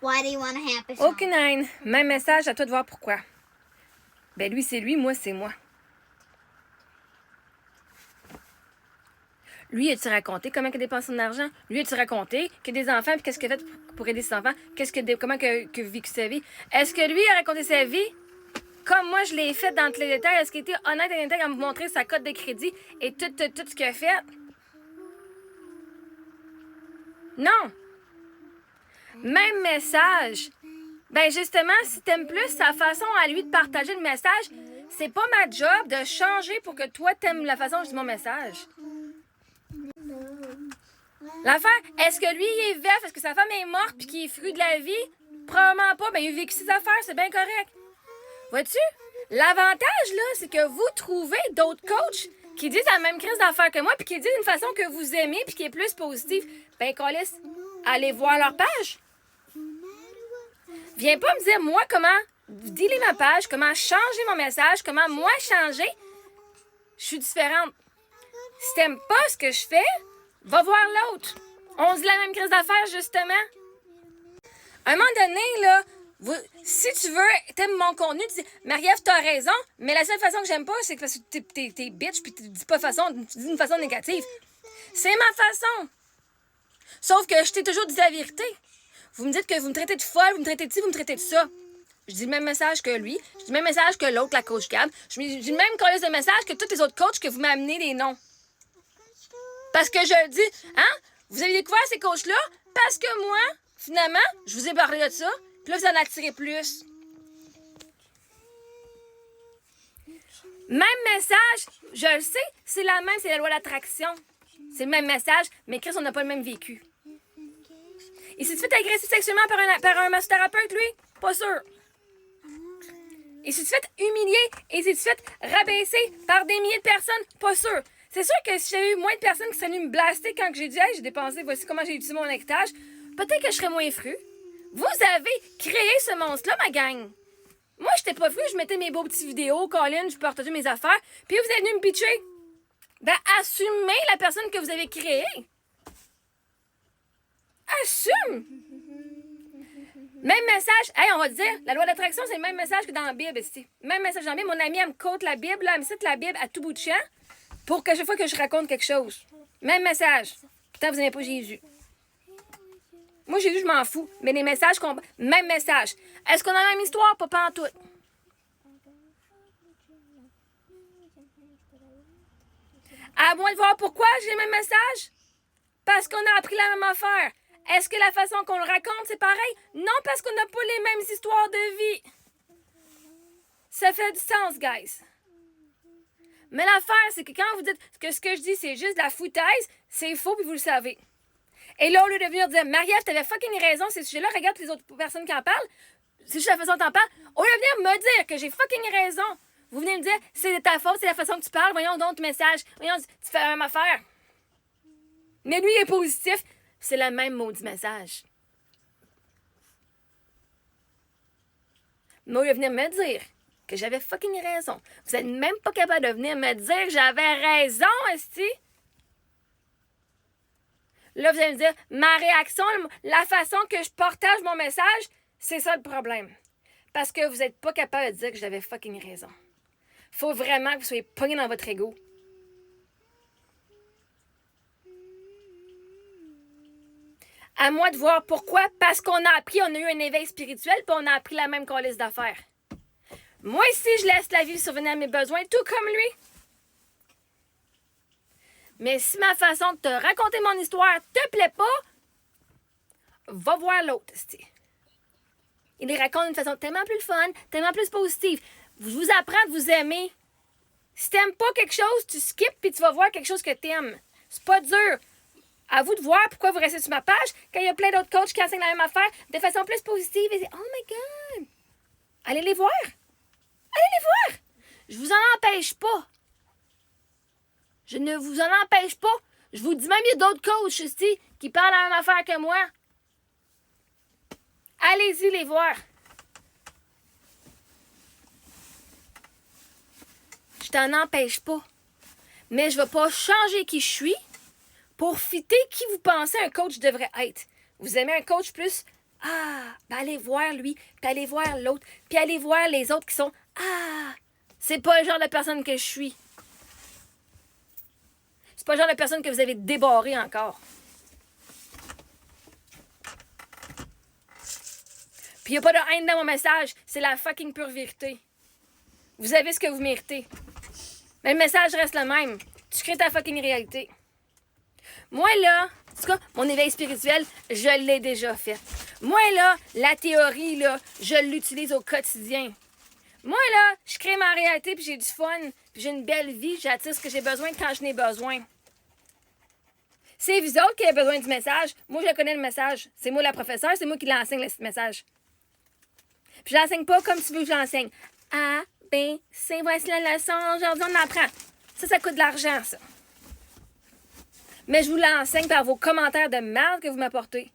Why do you want to have a OK, 9. Même message, à toi de voir pourquoi. Ben lui, c'est lui, moi, c'est moi. Lui, as-tu raconté comment il a dépensé son argent? Lui, as-tu raconté qu'il a des enfants, puis qu'est-ce qu'il a fait pour aider ses enfants? Comment que vécu sa vie? Est-ce que lui a raconté sa vie comme moi je l'ai fait dans tous les détails? Est-ce qu'il était honnête et intègre à me montrer sa cote de crédit et tout ce qu'il a fait? Non! Même message. Ben justement, si t'aimes plus sa façon à lui de partager le message, c'est pas ma job de changer pour que toi t'aimes la façon dont je dis mon message. L'affaire, est-ce que lui, il est veuf? Est-ce que sa femme est morte puis qu'il est fruit de la vie? Probablement pas. Ben, il a vécu ses affaires, c'est bien correct. Vois-tu? L'avantage, là, c'est que vous trouvez d'autres coachs qui disent la même crise d'affaires que moi puis qui disent d'une façon que vous aimez puis qui est plus positive. Ben, câlisse, allez voir leur page. Viens pas me dire, moi, comment dealer ma page, comment changer mon message, comment moi changer. Je suis différente. Si t'aimes pas ce que je fais, va voir l'autre. On dit la même crise d'affaires, justement. À un moment donné, là, si tu veux, t'aimes mon contenu, tu dis, Marie-Ève, t'as raison, mais la seule façon que j'aime pas, c'est parce que t'es bitch puis tu dis d'une façon négative. C'est ma façon. Sauf que je t'ai toujours dit la vérité. Vous me dites que vous me traitez de folle, vous me traitez de ci, vous me traitez de ça. Je dis le même message que lui, je dis le même message que l'autre, la coach Gab. Je dis le même collège de message que tous les autres coachs que vous m'amenez les noms. Parce que je dis, hein, vous avez découvert ces coachs-là parce que moi, finalement, je vous ai parlé de ça, puis là, vous en attirez plus. Même message, je le sais, c'est la même, c'est la loi de l'attraction. C'est le même message, mais Chris, on n'a pas le même vécu. Et si tu fais agresser sexuellement par un massothérapeute, lui? Pas sûr. Et si tu fais humilier et si tu fais rabaisser par des milliers de personnes? Pas sûr. C'est sûr que si j'avais eu moins de personnes qui seraient venues me blaster quand j'ai dit hey, j'ai dépensé, voici comment j'ai utilisé mon héritage, peut-être que je serais moins fru. Vous avez créé ce monstre-là, ma gang. Moi, j'étais pas fru, je mettais mes beaux petits vidéos, Colin, je partageais mes affaires, puis vous êtes venus me pitcher. Ben, assumez la personne que vous avez créée. Assume! Même message, hey, on va te dire, la loi d'attraction, c'est le même message que dans la Bible, ici. Même message dans la Bible. Mon ami, elle me quote la Bible, là, elle me cite la Bible à tout bout de champ pour que chaque fois que je raconte quelque chose. Même message. Pourtant, vous n'aimez pas Jésus. Moi, Jésus, je m'en fous. Mais les messages, même message. Est-ce qu'on a la même histoire? Pas pantoute. À moi de voir pourquoi j'ai le même message? Parce qu'on a appris la même affaire. Est-ce que la façon qu'on le raconte, c'est pareil? Non, parce qu'on n'a pas les mêmes histoires de vie. Ça fait du sens, guys. Mais l'affaire, c'est que quand vous dites que ce que je dis, c'est juste de la foutaise, c'est faux, puis vous le savez. Et là, au lieu de venir dire, Marie-Ève, t'avais fucking raison, ces sujets-là, regarde les autres personnes qui en parlent, c'est juste la façon dont t'en parles. Au lieu de venir me dire que j'ai fucking raison, vous venez me dire, c'est de ta faute, c'est la façon que tu parles, voyons donc ton message, voyons, tu fais la même affaire. Mais lui, il est positif. C'est le même maudit message. Mais au lieu de venir me dire que j'avais fucking raison, vous êtes même pas capable de venir me dire que j'avais raison, esti. Là, vous allez me dire, ma réaction, la façon que je partage mon message, c'est ça le problème. Parce que vous n'êtes pas capable de dire que j'avais fucking raison. Faut vraiment que vous soyez pogné dans votre ego. À moi de voir pourquoi. Parce qu'on a appris, on a eu un éveil spirituel, puis on a appris la même liste d'affaires. Moi ici, je laisse la vie survenir à mes besoins, tout comme lui. Mais si ma façon de te raconter mon histoire te plaît pas, va voir l'autre. Il les raconte d'une façon tellement plus fun, tellement plus positive. Je vous apprends de vous aimer. Si t'aimes pas quelque chose, tu skips puis tu vas voir quelque chose que t'aimes. C'est pas dur. À vous de voir pourquoi vous restez sur ma page quand il y a plein d'autres coachs qui enseignent la même affaire de façon plus positive. Et oh my God! Allez les voir! Allez les voir! Je vous en empêche pas. Je ne vous en empêche pas. Je vous dis même, il y a d'autres coachs ici qui parlent la même affaire que moi. Allez-y les voir. Je t'en empêche pas. Mais je ne vais pas changer qui je suis pour fitter qui vous pensez un coach devrait être. Vous aimez un coach plus Ah, ben allez voir lui, puis allez voir l'autre, puis allez voir les autres qui sont ah, c'est pas le genre de personne que je suis. C'est pas le genre de personne que vous avez débarré encore. Puis il n'y a pas de haine dans mon message, c'est la fucking pure vérité. Vous avez ce que vous méritez. Mais le message reste le même. Tu crées ta fucking réalité. Moi, là, en tout cas, mon éveil spirituel, je l'ai déjà fait. Moi, là, la théorie, là, je l'utilise au quotidien. Moi, là, je crée ma réalité, puis j'ai du fun, puis j'ai une belle vie, j'attire ce que j'ai besoin quand je n'ai besoin. C'est vous autres qui avez besoin du message. Moi, je connais le message. C'est moi la professeure, c'est moi qui l'enseigne, le message. Puis je l'enseigne pas comme tu veux que je l'enseigne. A, B, C, voici la leçon, aujourd'hui on apprend. Ça coûte de l'argent, ça. Mais je vous l'enseigne par vos commentaires de merde que vous m'apportez.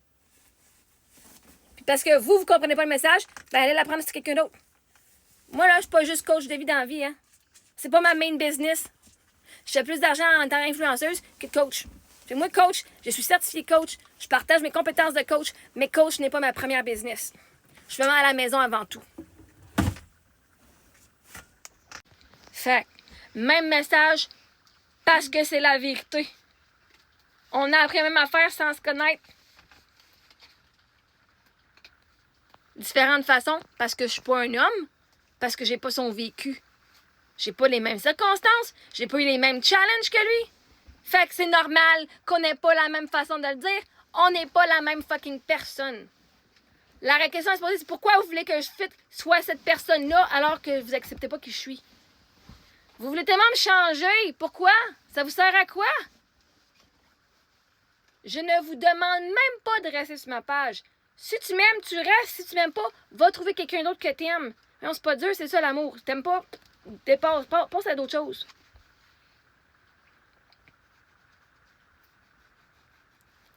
Puis parce que vous comprenez pas le message, ben allez l'apprendre sur quelqu'un d'autre. Moi, là, je suis pas juste coach de vie dans la vie, hein. C'est pas ma main business. Je fais plus d'argent en tant qu'influenceuse que de coach. Puis moi, coach, je suis certifiée coach. Je partage mes compétences de coach, mais coach n'est pas ma première business. Je fais mal à la maison avant tout. Fait même message, parce que c'est la vérité. On a appris la même affaire sans se connaître. Différentes façons, parce que je suis pas un homme, parce que j'ai pas son vécu. J'ai pas les mêmes circonstances, j'ai pas eu les mêmes challenges que lui. Fait que c'est normal qu'on n'ait pas la même façon de le dire. On n'est pas la même fucking personne. La vraie question à se poser, c'est pourquoi vous voulez que je fitte soit cette personne-là alors que vous acceptez pas qui je suis? Vous voulez tellement me changer. Pourquoi? Ça vous sert à quoi? Je ne vous demande même pas de rester sur ma page. Si tu m'aimes, tu restes. Si tu m'aimes pas, va trouver quelqu'un d'autre que t'aimes. Non, c'est pas dur, c'est ça l'amour. Si t'aimes pas, dépasse, passe à d'autres choses.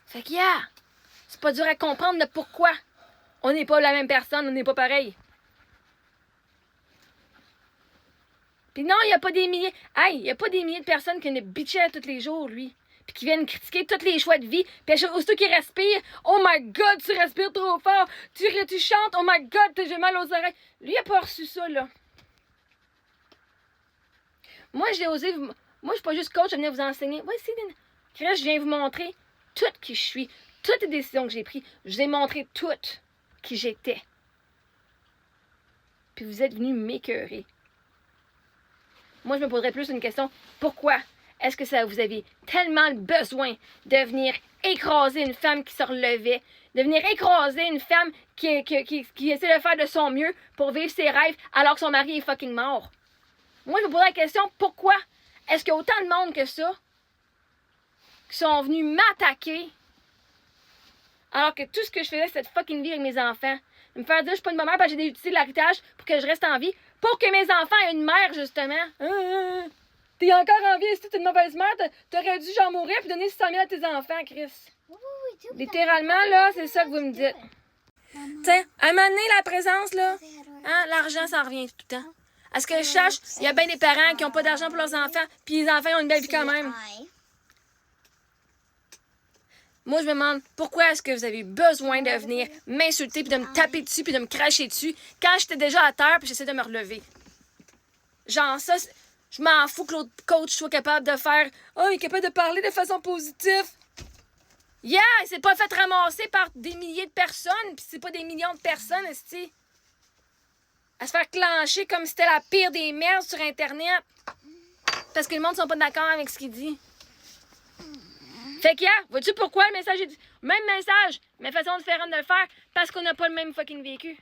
Fait que c'est pas dur à comprendre le pourquoi. On n'est pas la même personne, on n'est pas pareil. Puis non, il n'y a pas des milliers. Hey, il n'y a pas des milliers de personnes qui viennent bitcher tous les jours, lui. Puis qui viennent critiquer tous les choix de vie. Puis aussitôt qu'ils respirent, oh my god, tu respires trop fort. Tu chantes, oh my god, j'ai mal aux oreilles. Lui, il n'a pas reçu ça, là. Moi, j'ai osé. Moi, je suis pas juste coach, je viens vous enseigner. Voici, je viens vous montrer tout qui je suis, toutes les décisions que j'ai prises. Je vous ai montré toutes qui j'étais. Puis vous êtes venus m'écœurer. Moi, je me poserais plus une question. Pourquoi est-ce que vous avez tellement le besoin de venir écraser une femme qui se relevait, de venir écraser une femme qui essaie de faire de son mieux pour vivre ses rêves alors que son mari est fucking mort? Moi, je me poserais la question, pourquoi est-ce qu'il y a autant de monde que ça qui sont venus m'attaquer alors que tout ce que je faisais, c'était de fucking vivre avec mes enfants? De me faire dire, je suis pas une bonne mère parce que j'ai utilisé l'héritage pour que je reste en vie, pour que mes enfants aient une mère, justement. T'es encore en vie, si t'es une mauvaise mère, t'aurais dû genre mourir puis donner 600 000 à tes enfants, Chris. Littéralement, là, c'est ça que vous me dites. Tiens, à un moment donné, la présence, là, hein, l'argent, ça revient tout le temps. À ce que je sache, il y a bien des parents qui n'ont pas d'argent pour leurs enfants, puis les enfants ont une belle vie quand même. Moi, je me demande pourquoi est-ce que vous avez besoin de venir m'insulter, puis de me taper dessus, puis de me cracher dessus, quand j'étais déjà à terre, puis j'essaie de me relever. Genre, ça, je m'en fous que l'autre coach soit capable de faire « Oh, il est capable de parler de façon positive. » Yeah, il s'est pas fait ramasser par des milliers de personnes, puis c'est pas des millions de personnes, esti. À se faire clencher comme si c'était la pire des merdes sur Internet. Parce que le monde ne sont pas d'accord avec ce qu'il dit. Fait que, vois-tu pourquoi le message est... Même message, mais façon différente de le faire, parce qu'on n'a pas le même fucking vécu.